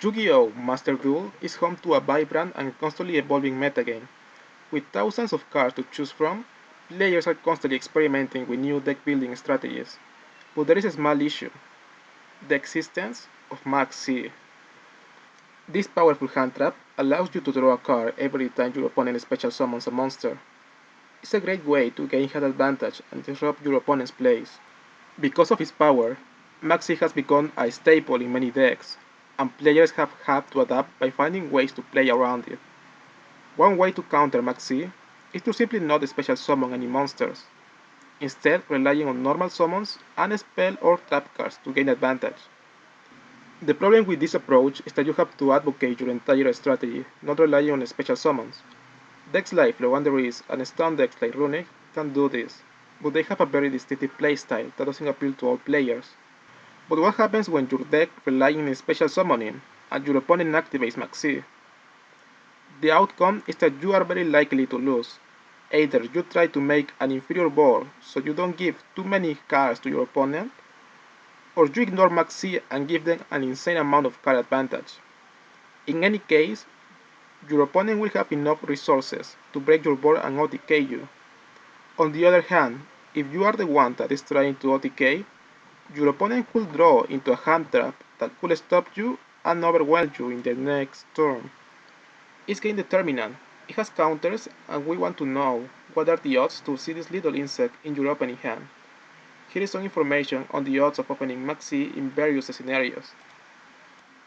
Yu-Gi-Oh! Master Duel is home to a vibrant and constantly evolving metagame. With thousands of cards to choose from, players are constantly experimenting with new deck building strategies. But there is a small issue: the existence of Maxx. This powerful hand trap allows you to draw a card every time your opponent special summons a monster. It's a great way to gain hand advantage and disrupt your opponent's plays. Because of its power, Maxi has become a staple in many decks, and players have had to adapt by finding ways to play around it. One way to counter Maxi is to simply not special summon any monsters, instead relying on normal summons and spell or trap cards to gain advantage. The problem with this approach is that you have to advocate your entire strategy, not relying on special summons. Decks like Flowandereeze and stun decks like Runic can do this, but they have a very distinctive playstyle that doesn't appeal to all players. But what happens when your deck relies on special summoning and your opponent activates Maxi? The outcome is that you are very likely to lose. Either you try to make an inferior board so you don't give too many cards to your opponent, or you ignore Maxi and give them an insane amount of card advantage. In any case, your opponent will have enough resources to break your board and OTK you. On the other hand, if you are the one that is trying to OTK, your opponent could draw into a hand trap that could stop you and overwhelm you in the next turn. It's game determinant. It has counters, and we want to know what are the odds to see this little insect in your opening hand. Here is some information on the odds of opening Maxi in various scenarios.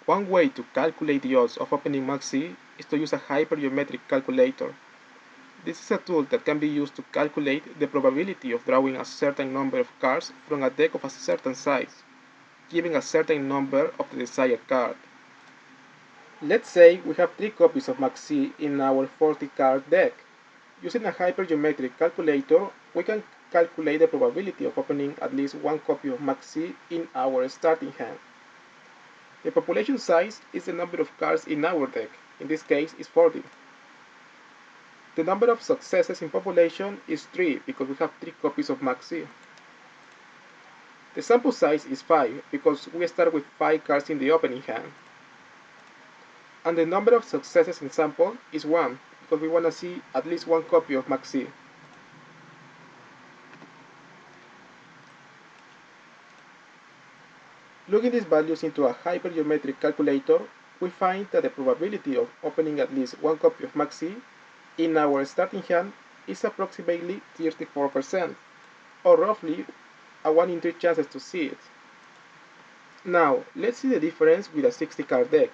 One way to calculate the odds of opening Maxi is to use a hypergeometric calculator. This is a tool that can be used to calculate the probability of drawing a certain number of cards from a deck of a certain size, giving a certain number of the desired card. Let's say we have 3 copies of Maxi in our 40 card deck. Using a hypergeometric calculator, we can calculate the probability of opening at least one copy of Maxi in our starting hand. The population size is the number of cards in our deck, in this case is 40. The number of successes in population is 3 because we have 3 copies of Maxi. The sample size is 5 because we start with 5 cards in the opening hand. And the number of successes in sample is 1 because we want to see at least one copy of Maxi. Plugging these values into a hypergeometric calculator, we find that the probability of opening at least one copy of Maxi in our starting hand is approximately 34%, or roughly a 1 in 3 chances to see it. Now, let's see the difference with a 60 card deck.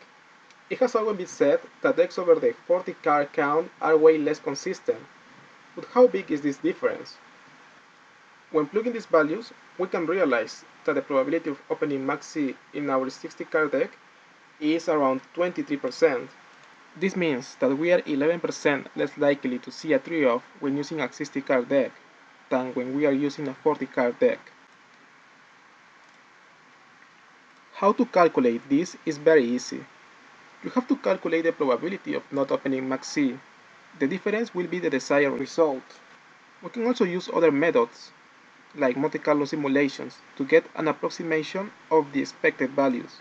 It has always been said that decks over the 40 card count are way less consistent, but how big is this difference? When plugging these values, we can realize that the probability of opening Maxi in our 60 card deck is around 23%. This means that we are 11% less likely to see a tree-off when using a 60 card deck than when we are using a 40 card deck. How to calculate this is very easy. You have to calculate the probability of not opening Maxi. The difference will be the desired result. We can also use other methods, like Monte Carlo simulations, to get an approximation of the expected values.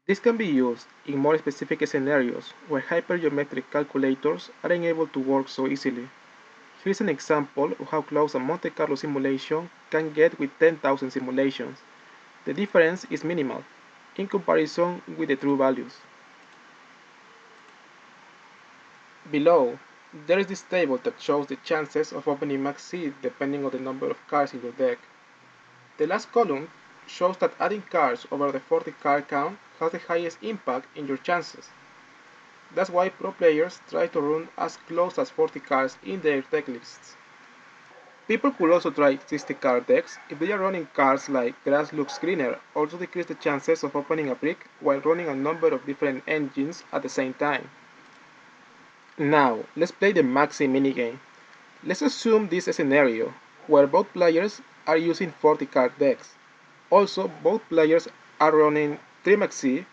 This can be used in more specific scenarios where hypergeometric calculators aren't able to work so easily. Here is an example of how close a Monte Carlo simulation can get with 10,000 simulations. The difference is minimal in comparison with the true values. Below, there is this table that shows the chances of opening Maxi depending on the number of cards in your deck. The last column shows that adding cards over the 40 card count has the highest impact in your chances. That's why pro players try to run as close as 40 cards in their deck lists. People could also try 60 card decks if they are running cards like Grass Looks Greener, also decrease the chances of opening a brick while running a number of different engines at the same time. Now, let's play the Maxi minigame. Let's assume this scenario, where both players are using 40 card decks. Also, both players are running 3 Maxi,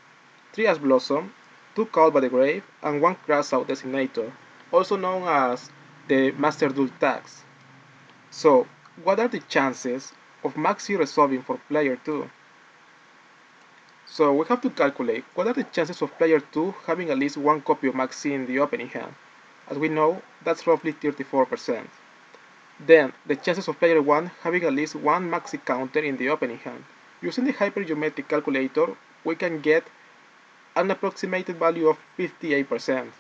3 Ash Blossom, 2 Called by the Grave, and 1 Crash Out Designator, also known as the Master Duel tags. So, what are the chances of Maxi resolving for player 2? So we have to calculate what are the chances of player 2 having at least one copy of Maxx C in the opening hand. As we know, that's roughly 34%. Then, the chances of player 1 having at least one Maxx C counter in the opening hand. Using the hypergeometric calculator, we can get an approximated value of 58%.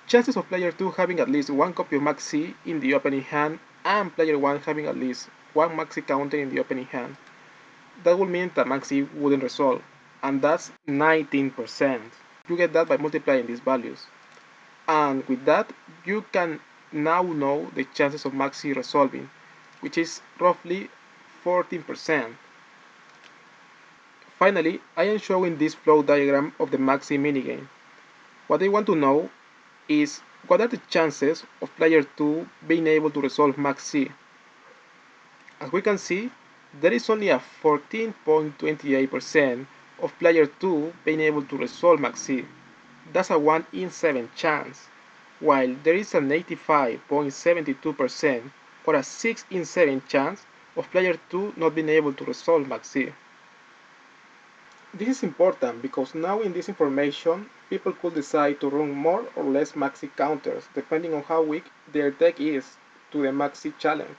Chances of player 2 having at least one copy of Maxx C in the opening hand and player 1 having at least one Maxx C counter in the opening hand. That would mean that Maxx C wouldn't resolve, and that's 19%. You get that by multiplying these values. And with that, you can now know the chances of Maxx C resolving, which is roughly 14%. Finally, I am showing this flow diagram of the Maxx C minigame. What I want to know is what are the chances of player 2 being able to resolve Maxx C. As we can see, there is only a 14.28% of player 2 being able to resolve Maxx C. That's a 1 in 7 chance, while there is an 85.72% or a 6 in 7 chance of player 2 not being able to resolve Maxx C. This is important because now in this information, people could decide to run more or less Maxx C counters depending on how weak their deck is to the Maxx C challenge.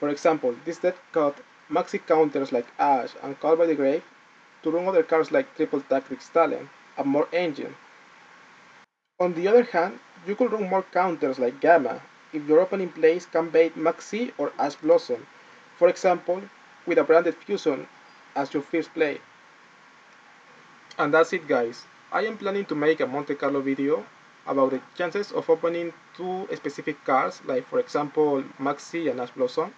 For example, this deck cut Maxx C counters like Ash and Call by the Grave to run other cards like Triple Tactics Talent and more Engine. On the other hand, you could run more counters like Gamma if your opening plays can bait Maxx C or Ash Blossom, for example, with a branded fusion as your first play. And that's it, guys. I am planning to make a Monte Carlo video about the chances of opening two specific cards, like for example Maxx C and Ash Blossom,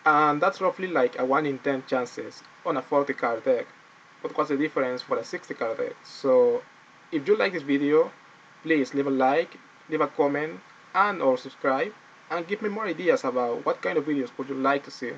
and that's roughly like a 1 in 10 chances on a 40 card deck. But what's the difference for a 60 card deck? So if you like this video, please leave a like, leave a comment, and or subscribe, and give me more ideas about what kind of videos would you like to see.